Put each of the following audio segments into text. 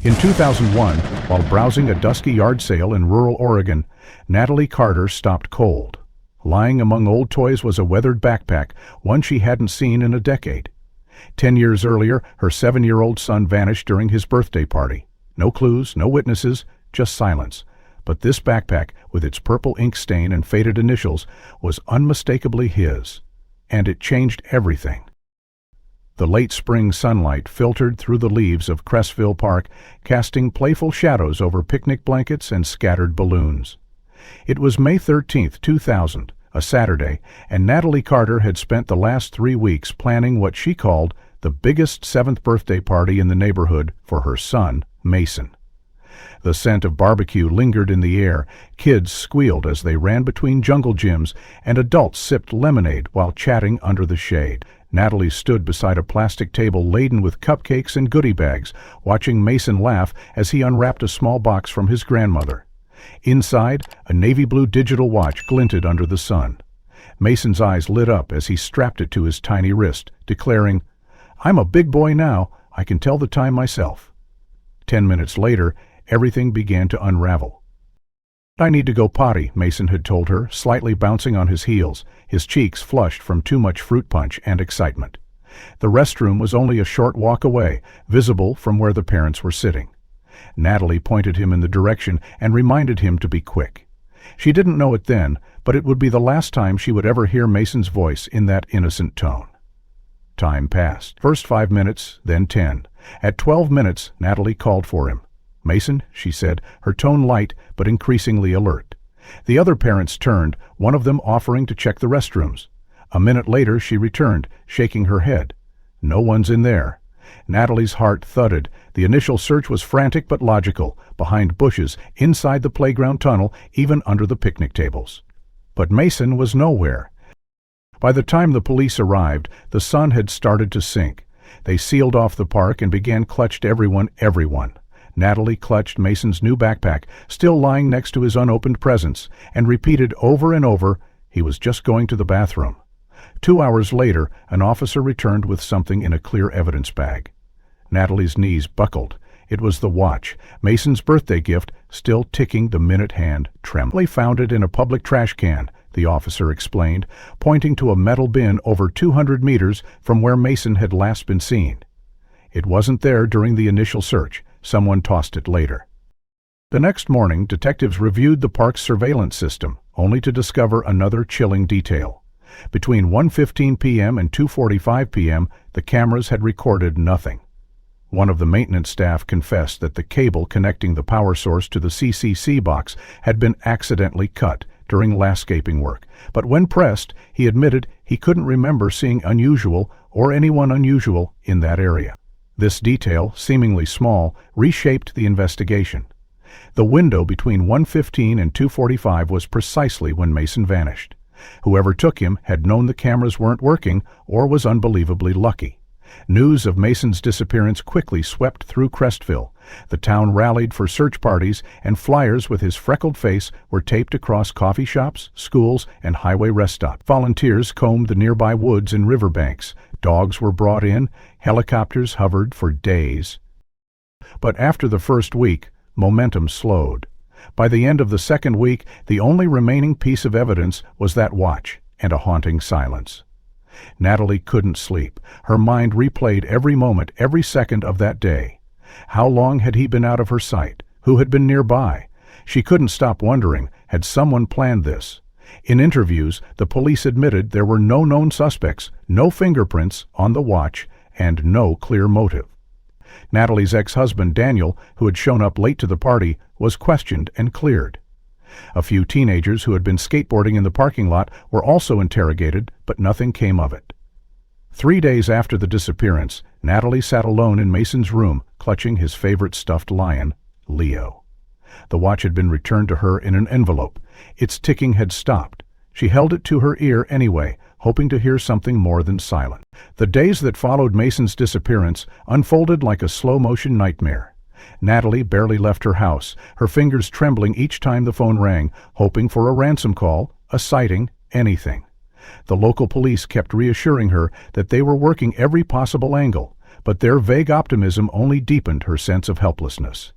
In 2001, while browsing a dusky yard sale in rural Oregon, Natalie Carter stopped cold. Lying among old toys was a weathered backpack, one she hadn't seen in a decade. 10 years earlier, her 7-year-old son vanished during his birthday party. No clues, no witnesses, just silence. But this backpack, with its purple ink stain and faded initials, was unmistakably his. And it changed everything. The late spring sunlight filtered through the leaves of Crestville Park, casting playful shadows over picnic blankets and scattered balloons. It was May 13, 2000, a Saturday, and Natalie Carter had spent the last 3 weeks planning what she called the biggest 7th birthday party in the neighborhood for her son, Mason. The scent of barbecue lingered in the air, kids squealed as they ran between jungle gyms, and adults sipped lemonade while chatting under the shade. Natalie stood beside a plastic table laden with cupcakes and goodie bags, watching Mason laugh as he unwrapped a small box from his grandmother. Inside, a navy blue digital watch glinted under the sun. Mason's eyes lit up as he strapped it to his tiny wrist, declaring, "I'm a big boy now. I can tell the time myself." 10 minutes later, everything began to unravel. "I need to go potty," Mason had told her, slightly bouncing on his heels, his cheeks flushed from too much fruit punch and excitement. The restroom was only a short walk away, visible from where the parents were sitting. Natalie pointed him in the direction and reminded him to be quick. She didn't know it then, but it would be the last time she would ever hear Mason's voice in that innocent tone. Time passed. First 5 minutes, then 10. At 12 minutes, Natalie called for him. "Mason," she said, her tone light but increasingly alert. The other parents turned, one of them offering to check the restrooms. A minute later she returned, shaking her head. "No one's in there." Natalie's heart thudded. The initial search was frantic but logical, behind bushes, inside the playground tunnel, even under the picnic tables. But Mason was nowhere. By the time the police arrived, the sun had started to sink. They sealed off the park and began clutched everyone. Natalie clutched Mason's new backpack, still lying next to his unopened presents, and repeated over and over, he was just going to the bathroom. 2 hours later, an officer returned with something in a clear evidence bag. Natalie's knees buckled. It was the watch, Mason's birthday gift, still ticking, the minute hand trembling. "Found it in a public trash can," the officer explained, pointing to a metal bin over 200 meters from where Mason had last been seen. "It wasn't there during the initial search. Someone tossed it later." The next morning, detectives reviewed the park's surveillance system, only to discover another chilling detail. Between 1:15 p.m. and 2:45 p.m., the cameras had recorded nothing. One of the maintenance staff confessed that the cable connecting the power source to the CCC box had been accidentally cut during landscaping work, but when pressed, he admitted he couldn't remember seeing unusual or anyone unusual in that area. This detail, seemingly small, reshaped the investigation. The window between 1:15 and 2:45 was precisely when Mason vanished. Whoever took him had known the cameras weren't working or was unbelievably lucky. News of Mason's disappearance quickly swept through Crestville. The town rallied for search parties, and flyers with his freckled face were taped across coffee shops, schools, and highway rest stops. Volunteers combed the nearby woods and riverbanks. Dogs were brought in. Helicopters hovered for days. But after the first week, momentum slowed. By the end of the second week, the only remaining piece of evidence was that watch and a haunting silence. Natalie couldn't sleep. Her mind replayed every moment, every second of that day. How long had he been out of her sight? Who had been nearby? She couldn't stop wondering, had someone planned this? In interviews, the police admitted there were no known suspects, no fingerprints on the watch, and no clear motive. Natalie's ex-husband, Daniel, who had shown up late to the party, was questioned and cleared. A few teenagers who had been skateboarding in the parking lot were also interrogated, but nothing came of it. 3 days after the disappearance, Natalie sat alone in Mason's room, clutching his favorite stuffed lion, Leo. The watch had been returned to her in an envelope. Its ticking had stopped. She held it to her ear anyway, hoping to hear something more than silence. The days that followed Mason's disappearance unfolded like a slow-motion nightmare. Natalie barely left her house, her fingers trembling each time the phone rang, hoping for a ransom call, a sighting, anything. The local police kept reassuring her that they were working every possible angle, but their vague optimism only deepened her sense of helplessness.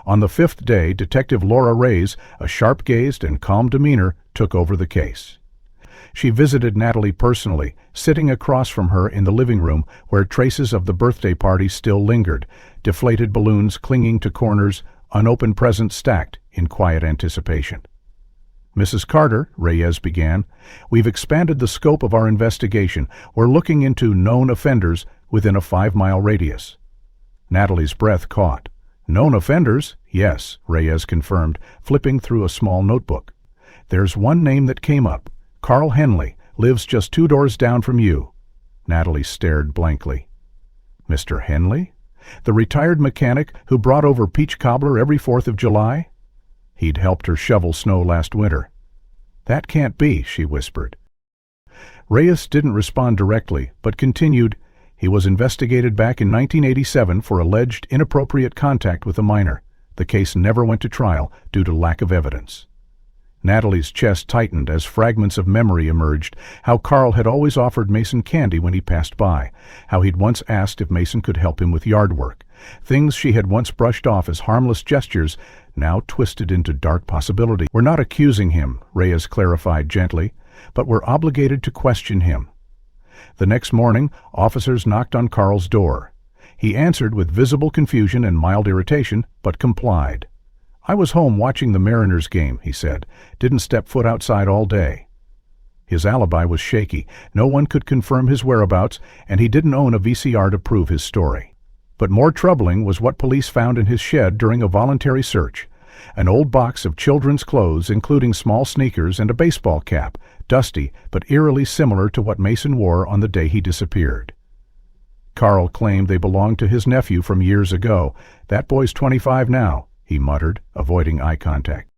On the fifth day, Detective Laura Reyes, a sharp-gazed and calm demeanor, took over the case. She visited Natalie personally, sitting across from her in the living room where traces of the birthday party still lingered, deflated balloons clinging to corners, unopened presents stacked in quiet anticipation. "Mrs. Carter," Reyes began, "we've expanded the scope of our investigation. We're looking into known offenders within a 5-mile radius." Natalie's breath caught. "Known offenders?" "Yes," Reyes confirmed, flipping through a small notebook. "There's one name that came up. Carl Henley, lives just 2 doors down from you." Natalie stared blankly. "Mr. Henley? The retired mechanic who brought over peach cobbler every 4th of July? He'd helped her shovel snow last winter." "That can't be," she whispered. Reyes didn't respond directly, but continued, "He was investigated back in 1987 for alleged inappropriate contact with a minor. The case never went to trial due to lack of evidence." Natalie's chest tightened as fragments of memory emerged, how Carl had always offered Mason candy when he passed by, how he'd once asked if Mason could help him with yard work. Things she had once brushed off as harmless gestures, now twisted into dark possibility. "We're not accusing him," Reyes clarified gently, "but we're obligated to question him." The next morning, officers knocked on Carl's door. He answered with visible confusion and mild irritation, but complied. "I was home watching the Mariners game," he said. "Didn't step foot outside all day." His alibi was shaky. No one could confirm his whereabouts, and he didn't own a VCR to prove his story. But more troubling was what police found in his shed during a voluntary search. An old box of children's clothes, including small sneakers and a baseball cap, dusty but eerily similar to what Mason wore on the day he disappeared. Carl claimed they belonged to his nephew from years ago. "That boy's 25 now," he muttered, avoiding eye contact.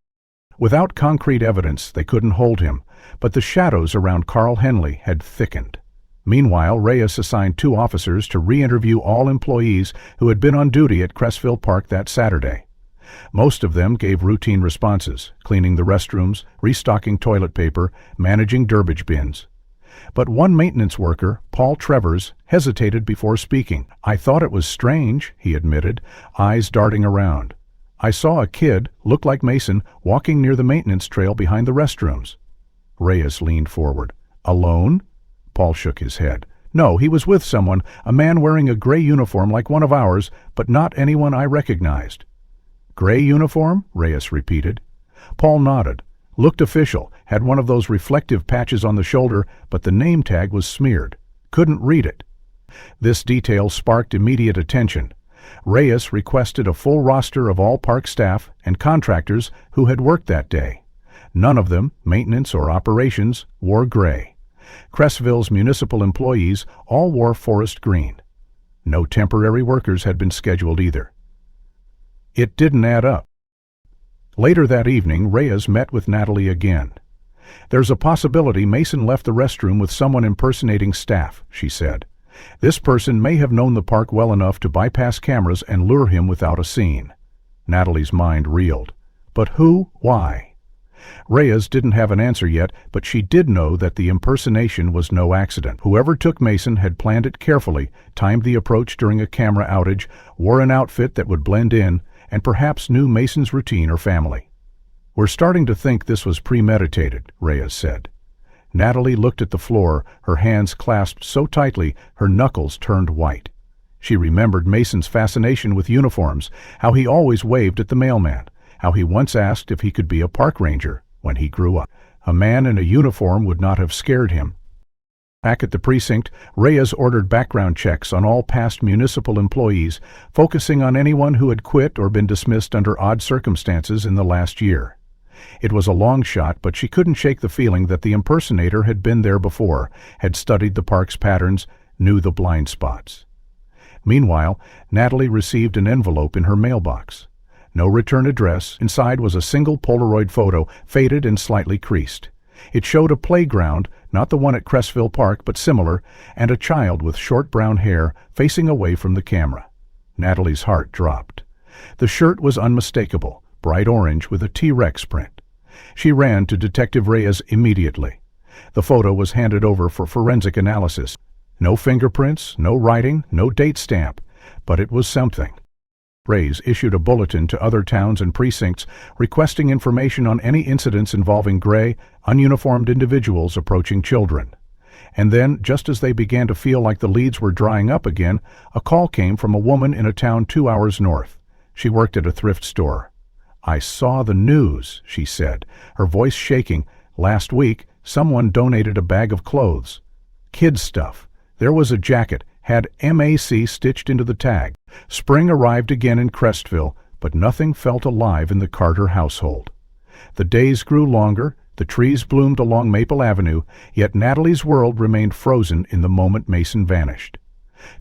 Without concrete evidence, they couldn't hold him, but the shadows around Carl Henley had thickened. Meanwhile, Reyes assigned 2 officers to re-interview all employees who had been on duty at Crestville Park that Saturday. Most of them gave routine responses, cleaning the restrooms, restocking toilet paper, managing garbage bins. But one maintenance worker, Paul Trevors, hesitated before speaking. "I thought it was strange," he admitted, eyes darting around. "I saw a kid, looked like Mason, walking near the maintenance trail behind the restrooms." Reyes leaned forward. "Alone?" Paul shook his head. "No, he was with someone, a man wearing a gray uniform like one of ours, but not anyone I recognized." "Gray uniform?" Reyes repeated. Paul nodded. "Looked official, had one of those reflective patches on the shoulder, but the name tag was smeared. Couldn't read it." This detail sparked immediate attention. Reyes requested a full roster of all park staff and contractors who had worked that day. None of them, maintenance or operations, wore gray. Crestville's municipal employees all wore forest green. No temporary workers had been scheduled either. It didn't add up. Later that evening, Reyes met with Natalie again. "There's a possibility Mason left the restroom with someone impersonating staff," she said. "This person may have known the park well enough to bypass cameras and lure him without a scene." Natalie's mind reeled. But who? Why? Reyes didn't have an answer yet, but she did know that the impersonation was no accident. Whoever took Mason had planned it carefully, timed the approach during a camera outage, wore an outfit that would blend in, and perhaps knew Mason's routine or family. "We're starting to think this was premeditated," Reyes said. Natalie looked at the floor, her hands clasped so tightly her knuckles turned white. She remembered Mason's fascination with uniforms, how he always waved at the mailman, how he once asked if he could be a park ranger when he grew up. A man in a uniform would not have scared him. Back at the precinct, Reyes ordered background checks on all past municipal employees, focusing on anyone who had quit or been dismissed under odd circumstances in the last year. It was a long shot, but she couldn't shake the feeling that the impersonator had been there before, had studied the park's patterns, knew the blind spots. Meanwhile, Natalie received an envelope in her mailbox. No return address. Inside was a single Polaroid photo, faded and slightly creased. It showed a playground, not the one at Crestville Park, but similar, and a child with short brown hair facing away from the camera. Natalie's heart dropped. The shirt was unmistakable, bright orange with a T-Rex print. She ran to Detective Reyes immediately. The photo was handed over for forensic analysis. No fingerprints, no writing, no date stamp, but it was something. Reyes issued a bulletin to other towns and precincts requesting information on any incidents involving gray, ununiformed individuals approaching children. And then, just as they began to feel like the leads were drying up again, a call came from a woman in a town 2 hours north. She worked at a thrift store. "I saw the news," she said, her voice shaking. "Last week, someone donated a bag of clothes. Kids' stuff. There was a jacket, had MAC stitched into the tag." Spring arrived again in Crestville, but nothing felt alive in the Carter household. The days grew longer, the trees bloomed along Maple Avenue, yet Natalie's world remained frozen in the moment Mason vanished.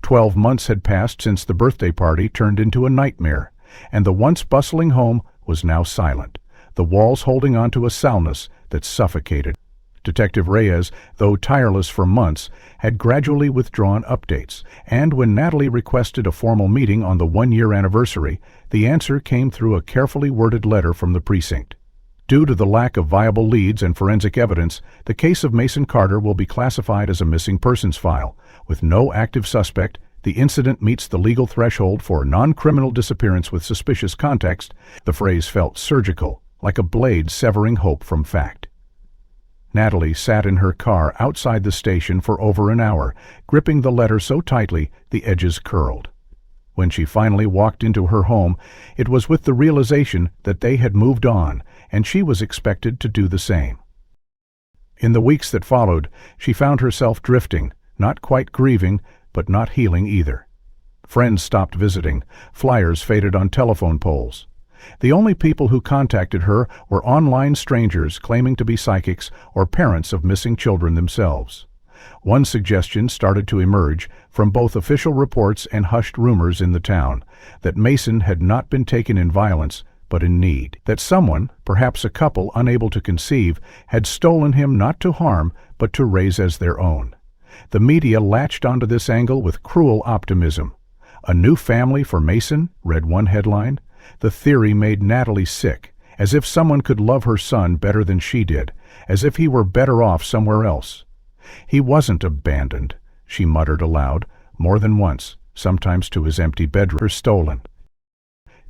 12 months had passed since the birthday party turned into a nightmare, and the once bustling home was now silent, the walls holding on to a soundness that suffocated. Detective Reyes, though tireless for months, had gradually withdrawn updates, and when Natalie requested a formal meeting on the 1-year anniversary, the answer came through a carefully worded letter from the precinct. Due to the lack of viable leads and forensic evidence, the case of Mason Carter will be classified as a missing persons file. With no active suspect, the incident meets the legal threshold for non-criminal disappearance with suspicious context. The phrase felt surgical, like a blade severing hope from fact. Natalie sat in her car outside the station for over an hour, gripping the letter so tightly the edges curled. When she finally walked into her home, it was with the realization that they had moved on, and she was expected to do the same. In the weeks that followed, she found herself drifting, not quite grieving, but not healing either. Friends stopped visiting, flyers faded on telephone poles. The only people who contacted her were online strangers claiming to be psychics or parents of missing children themselves. One suggestion started to emerge from both official reports and hushed rumors in the town, that Mason had not been taken in violence, but in need, that someone, perhaps a couple unable to conceive, had stolen him not to harm, but to raise as their own. The media latched onto this angle with cruel optimism. "A new family for Mason," read one headline. The theory made Natalie sick, as if someone could love her son better than she did, as if he were better off somewhere else. "He wasn't abandoned," she muttered aloud, more than once, sometimes to his empty bedroom, or stolen.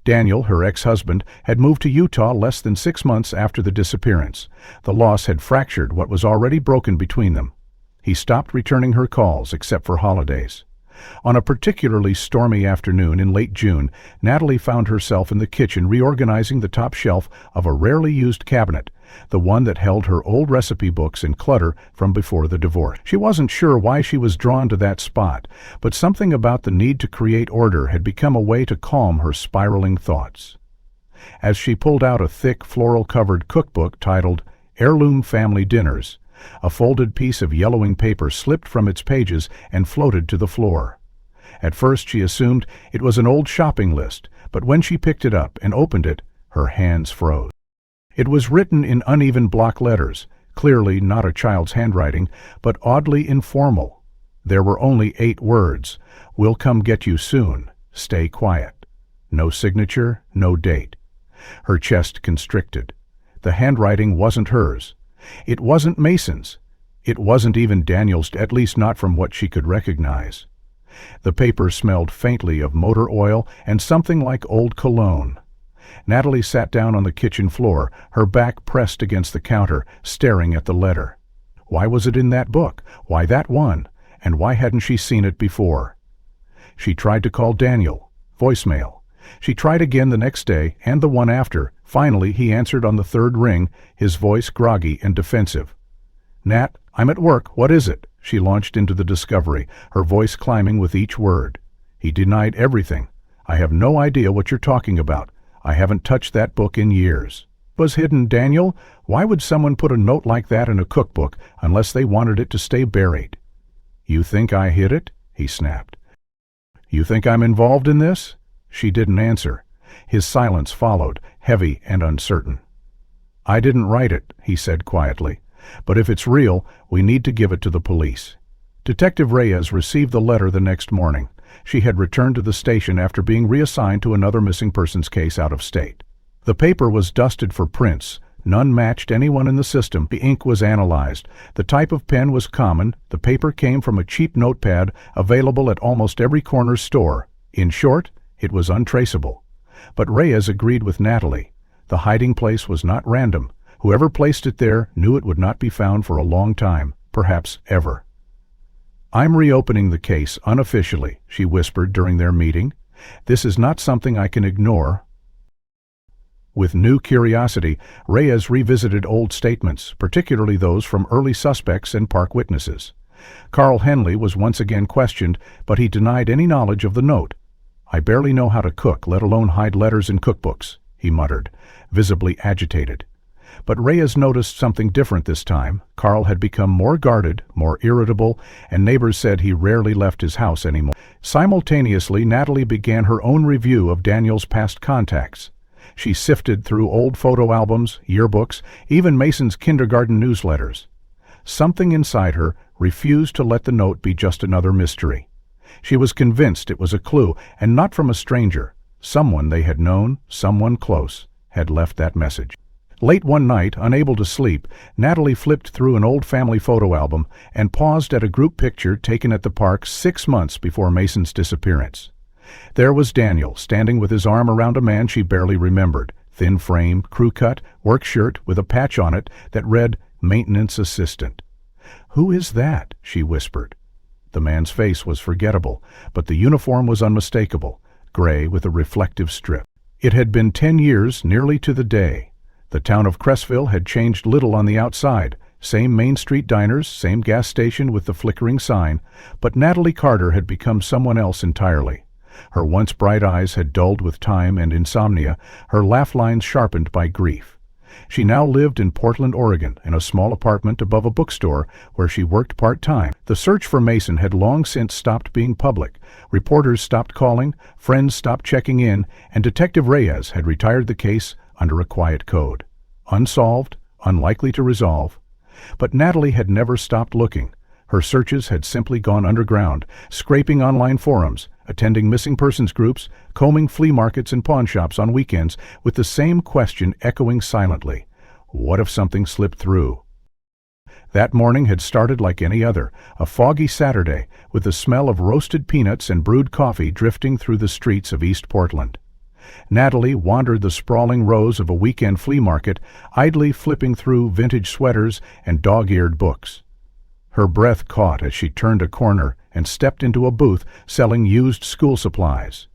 Daniel, her ex-husband, had moved to Utah less than 6 months after the disappearance. The loss had fractured what was already broken between them. He stopped returning her calls, except for holidays. On a particularly stormy afternoon in late June, Natalie found herself in the kitchen reorganizing the top shelf of a rarely used cabinet, the one that held her old recipe books in clutter from before the divorce. She wasn't sure why she was drawn to that spot, but something about the need to create order had become a way to calm her spiraling thoughts. As she pulled out a thick, floral-covered cookbook titled Heirloom Family Dinners, a folded piece of yellowing paper slipped from its pages and floated to the floor. At first she assumed it was an old shopping list, but when she picked it up and opened it, her hands froze. It was written in uneven block letters, clearly not a child's handwriting, but oddly informal. There were only 8 words: "We'll come get you soon. Stay quiet." No signature, no date. Her chest constricted. The handwriting wasn't hers. It wasn't Mason's. It wasn't even Daniel's, at least not from what she could recognize. The paper smelled faintly of motor oil and something like old cologne. Natalie sat down on the kitchen floor, her back pressed against the counter, staring at the letter. Why was it in that book? Why that one? And why hadn't she seen it before? She tried to call Daniel. Voicemail. She tried again the next day, and the one after. Finally, he answered on the 3rd ring, his voice groggy and defensive. "Nat, I'm at work. What is it?" She launched into the discovery, her voice climbing with each word. He denied everything. "I have no idea what you're talking about. I haven't touched that book in years." "Was hidden, Daniel? Why would someone put a note like that in a cookbook unless they wanted it to stay buried?" "You think I hid it?" he snapped. "You think I'm involved in this?" She didn't answer. His silence followed, heavy and uncertain. "I didn't write it," he said quietly. "But if it's real, we need to give it to the police." Detective Reyes received the letter the next morning. She had returned to the station after being reassigned to another missing persons case out of state. The paper was dusted for prints, None matched anyone in the system. The ink was analyzed. The type of pen was common. The paper came from a cheap notepad available at almost every corner store. In short, it was untraceable. But Reyes agreed with Natalie. The hiding place was not random. Whoever placed it there knew it would not be found for a long time, perhaps ever. "I'm reopening the case unofficially," she whispered during their meeting. "This is not something I can ignore." With new curiosity, Reyes revisited old statements, particularly those from early suspects and park witnesses. Carl Henley was once again questioned, but he denied any knowledge of the note. "I barely know how to cook, let alone hide letters in cookbooks," he muttered, visibly agitated. But Reyes noticed something different this time. Carl had become more guarded, more irritable, and neighbors said he rarely left his house anymore. Simultaneously, Natalie began her own review of Daniel's past contacts. She sifted through old photo albums, yearbooks, even Mason's kindergarten newsletters. Something inside her refused to let the note be just another mystery. She was convinced it was a clue, and not from a stranger. Someone they had known, someone close, had left that message. Late one night, unable to sleep, Natalie flipped through an old family photo album and paused at a group picture taken at the park 6 months before Mason's disappearance. There was Daniel, standing with his arm around a man she barely remembered. Thin frame, crew cut, work shirt with a patch on it that read, "Maintenance Assistant." "Who is that?" she whispered. The man's face was forgettable, but the uniform was unmistakable, gray with a reflective strip. It had been 10 years, nearly to the day. The town of Cresville had changed little on the outside. Same Main Street diners, same gas station with the flickering sign, but Natalie Carter had become someone else entirely. Her once bright eyes had dulled with time and insomnia, her laugh lines sharpened by grief. She now lived in Portland, Oregon, in a small apartment above a bookstore where she worked part-time. The search for Mason had long since stopped being public. Reporters stopped calling, friends stopped checking in, and Detective Reyes had retired the case under a quiet code. Unsolved, unlikely to resolve. But Natalie had never stopped looking. Her searches had simply gone underground, scraping online forums, attending missing persons groups, combing flea markets and pawn shops on weekends, with the same question echoing silently. What if something slipped through? That morning had started like any other, a foggy Saturday, with the smell of roasted peanuts and brewed coffee drifting through the streets of East Portland. Natalie wandered the sprawling rows of a weekend flea market, idly flipping through vintage sweaters and dog-eared books. Her breath caught as she turned a corner and stepped into a booth selling used school supplies.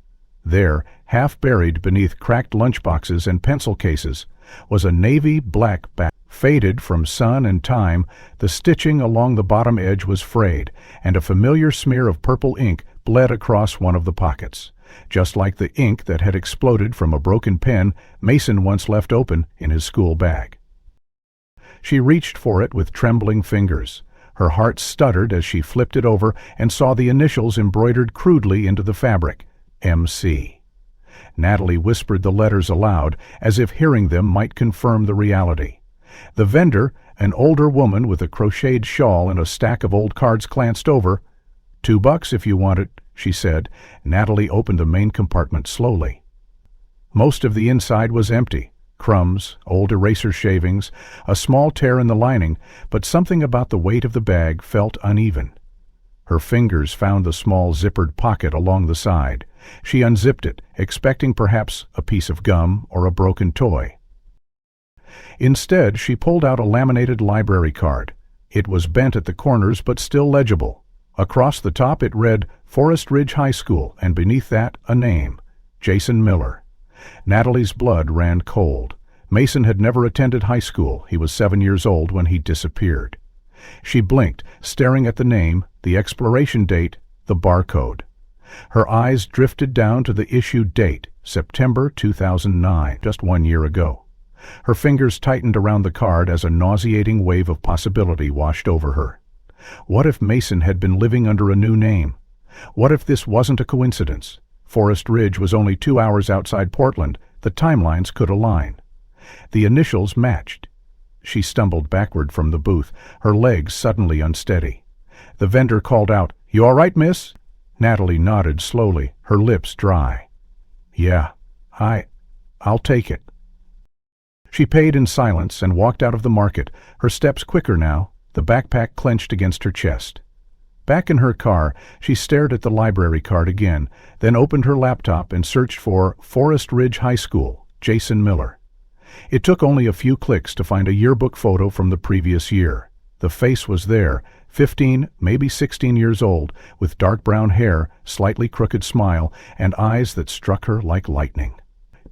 There, half buried beneath cracked lunchboxes and pencil cases, was a navy black bag. Faded from sun and time, the stitching along the bottom edge was frayed, and a familiar smear of purple ink bled across one of the pockets, just like the ink that had exploded from a broken pen Mason once left open in his school bag. She reached for it with trembling fingers. Her heart stuttered as she flipped it over and saw the initials embroidered crudely into the fabric, MC. Natalie whispered the letters aloud, as if hearing them might confirm the reality. The vendor, an older woman with a crocheted shawl and a stack of old cards, glanced over. $2 if you want it, she said. Natalie opened the main compartment slowly. Most of the inside was empty. Crumbs, old eraser shavings, a small tear in the lining, but something about the weight of the bag felt uneven. Her fingers found the small zippered pocket along the side. She unzipped it, expecting perhaps a piece of gum or a broken toy. Instead, she pulled out a laminated library card. It was bent at the corners but still legible. Across the top it read Forest Ridge High School, and beneath that a name, Jason Miller. Natalie's blood ran cold. Mason had never attended high school. He was 7 years old when he disappeared. She blinked, staring at the name, the expiration date, the barcode. Her eyes drifted down to the issue date, September 2009, just 1 year ago. Her fingers tightened around the card as a nauseating wave of possibility washed over her. What if Mason had been living under a new name? What if this wasn't a coincidence? Forest Ridge was only 2 hours outside Portland. The timelines could align. The initials matched. She stumbled backward from the booth, her legs suddenly unsteady. The vendor called out, "You all right, miss?" Natalie nodded slowly, her lips dry. "Yeah, I'll take it." She paid in silence and walked out of the market, her steps quicker now, the backpack clenched against her chest. Back in her car, she stared at the library card again, then opened her laptop and searched for Forest Ridge High School, Jason Miller. It took only a few clicks to find a yearbook photo from the previous year. The face was there, 15, maybe 16 years old, with dark brown hair, slightly crooked smile, and eyes that struck her like lightning.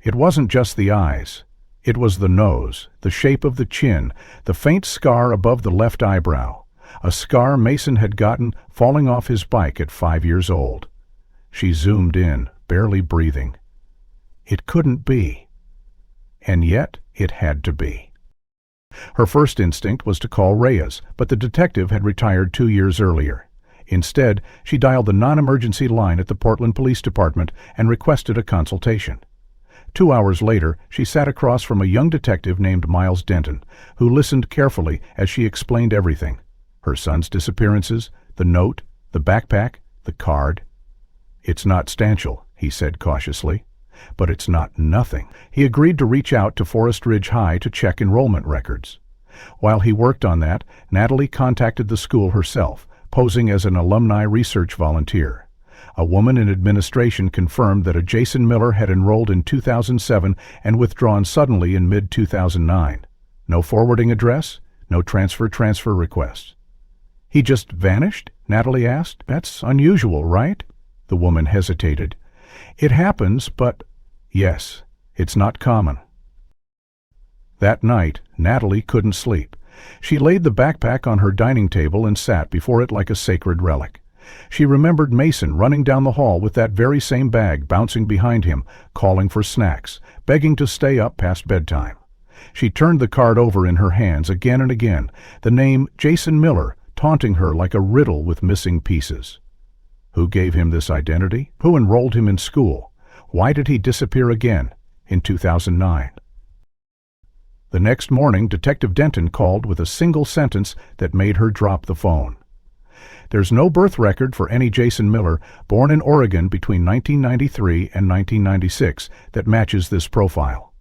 It wasn't just the eyes. It was the nose, the shape of the chin, the faint scar above the left eyebrow, a scar Mason had gotten falling off his bike at 5 years old. She zoomed in, barely breathing. It couldn't be. And yet it had to be. Her first instinct was to call Reyes, but the detective had retired 2 years earlier. Instead, she dialed the non-emergency line at the Portland Police Department and requested a consultation. 2 hours later, she sat across from a young detective named Miles Denton, who listened carefully as she explained everything. Her son's disappearances, the note, the backpack, the card. "It's not substantial," he said cautiously. "But it's not nothing." He agreed to reach out to Forest Ridge High to check enrollment records. While he worked on that, Natalie contacted the school herself, posing as an alumni research volunteer. A woman in administration confirmed that a Jason Miller had enrolled in 2007 and withdrawn suddenly in mid-2009. No forwarding address, no transfer request. "He just vanished?" Natalie asked. "That's unusual, right?" The woman hesitated. "It happens, but—" "Yes, it's not common." That night, Natalie couldn't sleep. She laid the backpack on her dining table and sat before it like a sacred relic. She remembered Mason running down the hall with that very same bag bouncing behind him, calling for snacks, begging to stay up past bedtime. She turned the card over in her hands again and again, the name Jason Miller taunting her like a riddle with missing pieces. Who gave him this identity? Who enrolled him in school? Why did he disappear again in 2009? The next morning, Detective Denton called with a single sentence that made her drop the phone. "There's no birth record for any Jason Miller born in Oregon between 1993 and 1996 that matches this profile."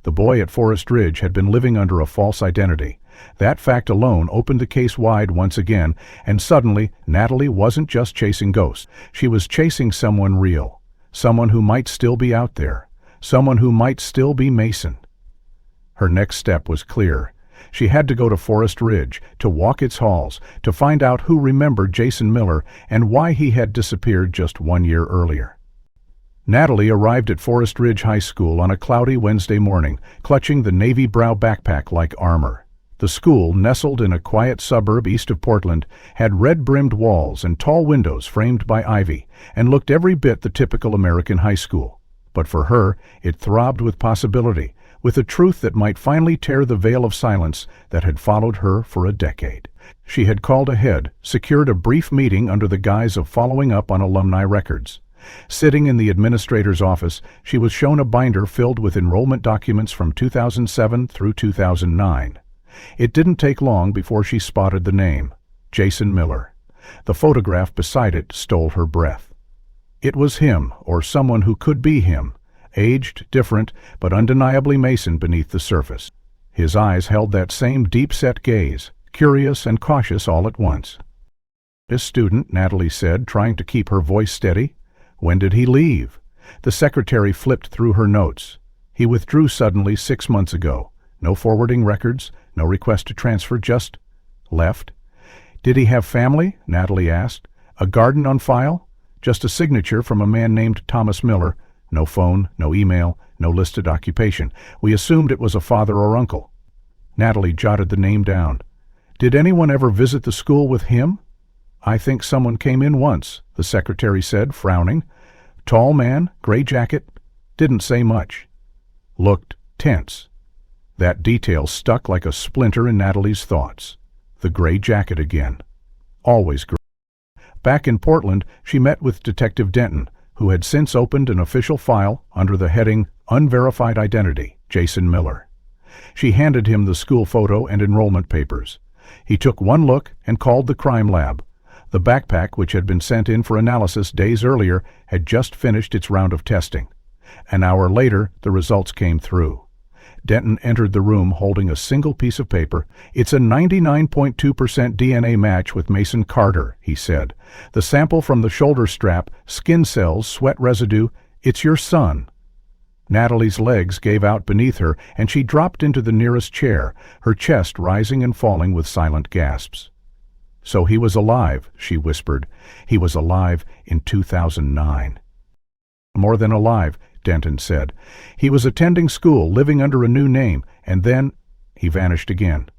The boy at Forest Ridge had been living under a false identity. That fact alone opened the case wide once again, and suddenly Natalie wasn't just chasing ghosts. She was chasing someone real, someone who might still be out there, someone who might still be Mason. Her next step was clear. She had to go to Forest Ridge, to walk its halls, to find out who remembered Jason Miller and why he had disappeared just 1 year earlier. Natalie arrived at Forest Ridge High School on a cloudy Wednesday morning, clutching the navy brown backpack like armor. The school, nestled in a quiet suburb east of Portland, had red-brimmed walls and tall windows framed by ivy, and looked every bit the typical American high school. But for her, it throbbed with possibility, with a truth that might finally tear the veil of silence that had followed her for a decade. She had called ahead, secured a brief meeting under the guise of following up on alumni records. Sitting in the administrator's office, she was shown a binder filled with enrollment documents from 2007 through 2009. It didn't take long before she spotted the name, Jason Miller. The photograph beside it stole her breath. It was him, or someone who could be him, aged, different, but undeniably Mason beneath the surface. His eyes held that same deep-set gaze, curious and cautious all at once. "This student," Natalie said, trying to keep her voice steady. "When did he leave?" The secretary flipped through her notes. "He withdrew suddenly 6 months ago. No forwarding records, no request to transfer, just left." "Did he have family?" Natalie asked. "A garden on file?" "Just a signature from a man named Thomas Miller. No phone, no email, no listed occupation. We assumed it was a father or uncle." Natalie jotted the name down. "Did anyone ever visit the school with him?" "I think someone came in once," the secretary said, frowning. "Tall man, gray jacket, didn't say much. Looked tense." That detail stuck like a splinter in Natalie's thoughts. The gray jacket again. Always gray. Back in Portland, she met with Detective Denton, who had since opened an official file under the heading Unverified Identity, Jason Miller. She handed him the school photo and enrollment papers. He took one look and called the crime lab. The backpack, which had been sent in for analysis days earlier, had just finished its round of testing. An hour later, the results came through. Denton entered the room holding a single piece of paper. "It's a 99.2% DNA match with Mason Carter," he said. "The sample from the shoulder strap, skin cells, sweat residue, it's your son." Natalie's legs gave out beneath her, and she dropped into the nearest chair, her chest rising and falling with silent gasps. "So he was alive," she whispered. "He was alive in 2009. "More than alive," Denton said. "He was attending school, living under a new name, and then he vanished again."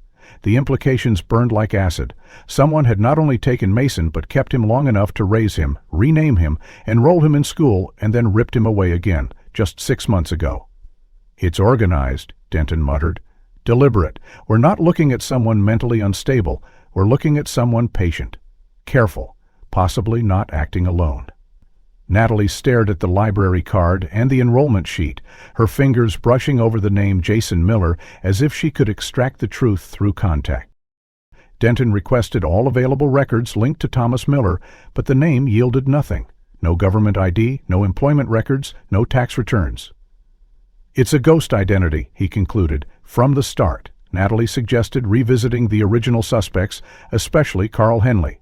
The implications burned like acid. Someone had not only taken Mason, but kept him long enough to raise him, rename him, enroll him in school, and then ripped him away again, just 6 months ago. "It's organized," Denton muttered. "Deliberate. We're not looking at someone mentally unstable. We're looking at someone patient, careful, possibly not acting alone." Natalie stared at the library card and the enrollment sheet, her fingers brushing over the name Jason Miller as if she could extract the truth through contact. Denton requested all available records linked to Thomas Miller, but the name yielded nothing. No government ID, no employment records, no tax returns. "It's a ghost identity," he concluded. From the start, Natalie suggested revisiting the original suspects, especially Carl Henley.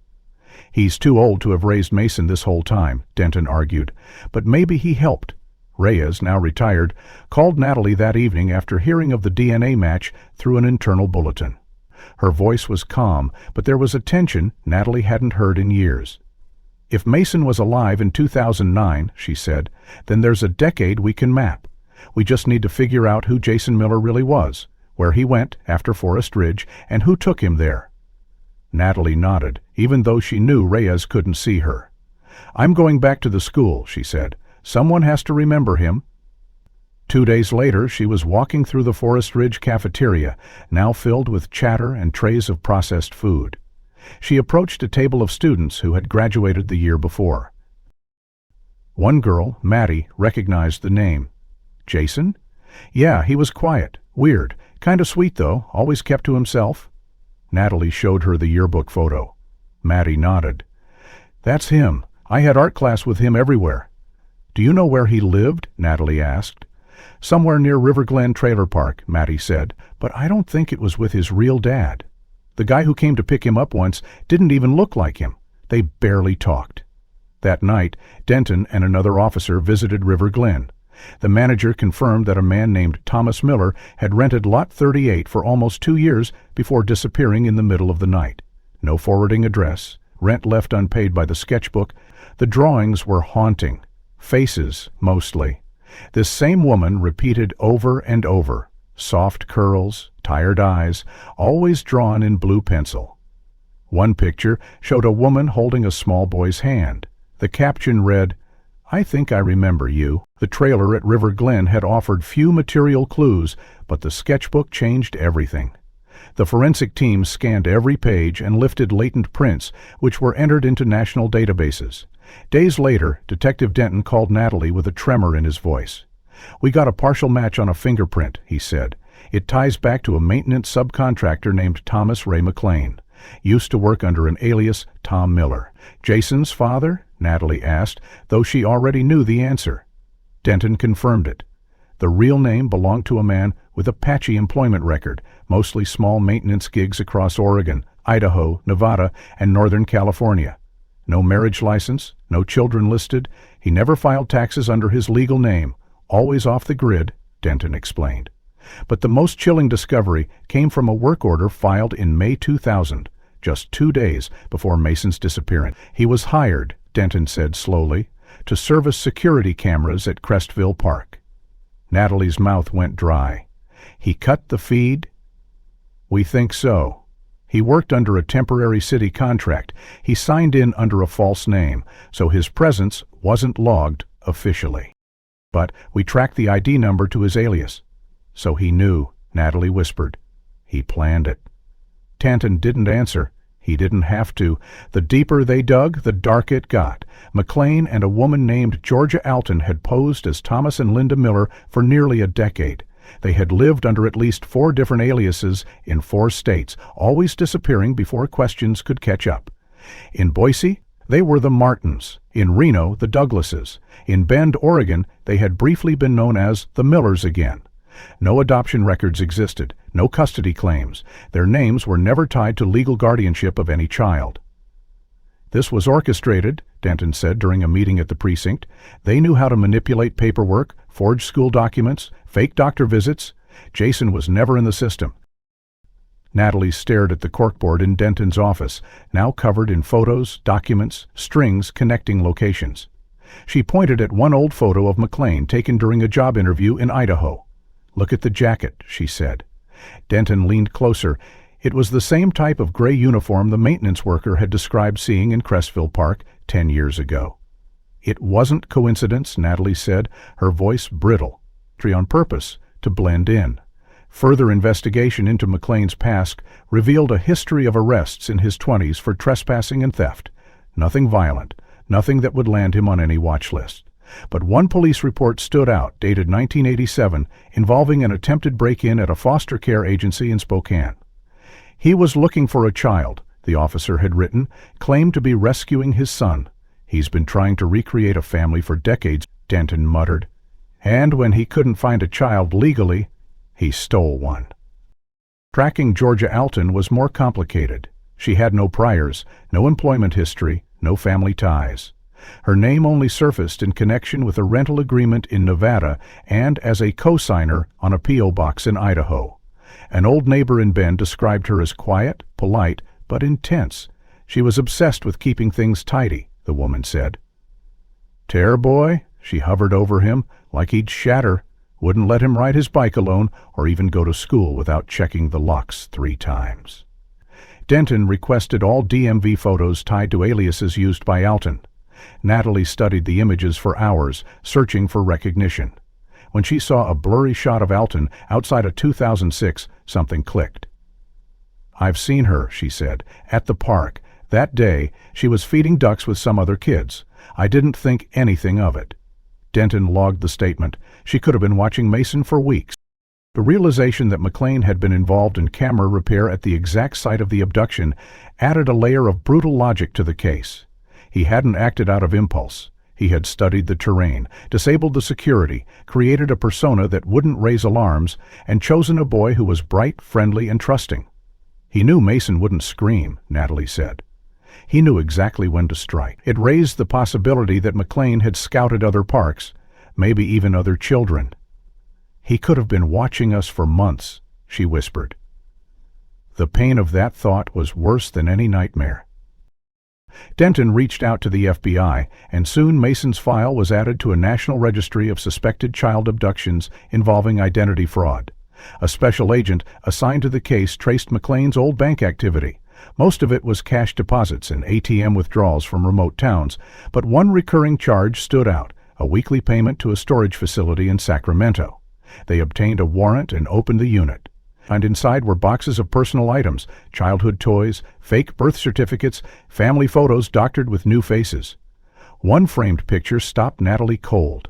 "He's too old to have raised Mason this whole time," Denton argued. "But maybe he helped." Reyes, now retired, called Natalie that evening after hearing of the DNA match through an internal bulletin. Her voice was calm, but there was a tension Natalie hadn't heard in years. "If Mason was alive in 2009, she said, then there's a decade we can map. We just need to figure out who Jason Miller really was, where he went after Forest Ridge, and who took him there." Natalie nodded, even though she knew Reyes couldn't see her. "I'm going back to the school," she said. "Someone has to remember him." 2 days later, she was walking through the Forest Ridge cafeteria, now filled with chatter and trays of processed food. She approached a table of students who had graduated the year before. One girl, Maddie, recognized the name. "Jason?" "Yeah, he was quiet, weird, kind of sweet though, always kept to himself." Natalie showed her the yearbook photo. Maddie nodded. "That's him. I had art class with him everywhere." "Do you know where he lived?" Natalie asked. "Somewhere near River Glen Trailer Park," Maddie said, "but I don't think it was with his real dad. The guy who came to pick him up once didn't even look like him. They barely talked." That night, Denton and another officer visited River Glen. The manager confirmed that a man named Thomas Miller had rented Lot 38 for almost 2 years before disappearing in the middle of the night. No forwarding address, rent left unpaid by the sketchbook. The drawings were haunting. Faces, mostly. This same woman repeated over and over. Soft curls, tired eyes, always drawn in blue pencil. One picture showed a woman holding a small boy's hand. The caption read, "I think I remember you." The trailer at River Glen had offered few material clues, but the sketchbook changed everything. The forensic team scanned every page and lifted latent prints, which were entered into national databases. Days later, Detective Denton called Natalie with a tremor in his voice. "We got a partial match on a fingerprint," he said. "It ties back to a maintenance subcontractor named Thomas Ray McLean. Used to work under an alias, Tom Miller." "Jason's father?" Natalie asked, though she already knew the answer. Denton confirmed it. The real name belonged to a man with a patchy employment record, mostly small maintenance gigs across Oregon, Idaho, Nevada, and Northern California. No marriage license, no children listed. He never filed taxes under his legal name, always off the grid, Denton explained. But the most chilling discovery came from a work order filed in May 2000, just 2 days before Mason's disappearance. He was hired, Denton said slowly, to service security cameras at Crestville Park. Natalie's mouth went dry. "He cut the feed?" "We think so. He worked under a temporary city contract. He signed in under a false name, so his presence wasn't logged officially. But we tracked the ID number to his alias." "So he knew," Natalie whispered. "He planned it." Tanton didn't answer. He didn't have to. The deeper they dug, the darker it got. McLean and a woman named Georgia Alton had posed as Thomas and Linda Miller for nearly a decade. They had lived under at least 4 different aliases in 4 states, always disappearing before questions could catch up. In Boise, they were the Martins. In Reno, the Douglases. In Bend, Oregon, they had briefly been known as the Millers again. No adoption records existed, no custody claims. Their names were never tied to legal guardianship of any child. "This was orchestrated," Denton said during a meeting at the precinct. "They knew how to manipulate paperwork, forge school documents, fake doctor visits. Jason was never in the system." Natalie stared at the corkboard in Denton's office, now covered in photos, documents, strings connecting locations. She pointed at one old photo of McLean taken during a job interview in Idaho. "Look at the jacket," she said. Denton leaned closer. It was the same type of gray uniform the maintenance worker had described seeing in Crestville Park 10 years ago. "It wasn't coincidence," Natalie said, her voice brittle. "On purpose, to blend in." Further investigation into McLean's past revealed a history of arrests in his 20s for trespassing and theft. Nothing violent, nothing that would land him on any watch list. But one police report stood out, dated 1987, involving an attempted break-in at a foster care agency in Spokane. "He was looking for a child," the officer had written, claimed to be rescuing his son. "He's been trying to recreate a family for decades," Denton muttered. "And when he couldn't find a child legally, he stole one." Tracking Georgia Alton was more complicated. She had no priors, no employment history, no family ties. Her name only surfaced in connection with a rental agreement in Nevada and as a co-signer on a P.O. box in Idaho. An old neighbor in Bend described her as quiet, polite, but intense. She was obsessed with keeping things tidy, the woman said. "Tear boy?" She hovered over him like he'd shatter. Wouldn't let him ride his bike alone or even go to school without checking the locks 3 times. Denton requested all DMV photos tied to aliases used by Alton. Natalie studied the images for hours, searching for recognition. When she saw a blurry shot of Alton outside a 2006, something clicked. "I've seen her," she said, "at the park. That day, she was feeding ducks with some other kids. I didn't think anything of it." Denton logged the statement. She could have been watching Mason for weeks. The realization that McLean had been involved in camera repair at the exact site of the abduction added a layer of brutal logic to the case. He hadn't acted out of impulse. He had studied the terrain, disabled the security, created a persona that wouldn't raise alarms, and chosen a boy who was bright, friendly, and trusting. He knew Mason wouldn't scream, Natalie said. He knew exactly when to strike. It raised the possibility that McLean had scouted other parks, maybe even other children. "He could have been watching us for months," she whispered. The pain of that thought was worse than any nightmare. Denton reached out to the FBI, and soon Mason's file was added to a national registry of suspected child abductions involving identity fraud. A special agent assigned to the case traced McLean's old bank activity. Most of it was cash deposits and ATM withdrawals from remote towns, but one recurring charge stood out, a weekly payment to a storage facility in Sacramento. They obtained a warrant and opened the unit. And inside were boxes of personal items, childhood toys, fake birth certificates, family photos doctored with new faces. One framed picture stopped Natalie cold.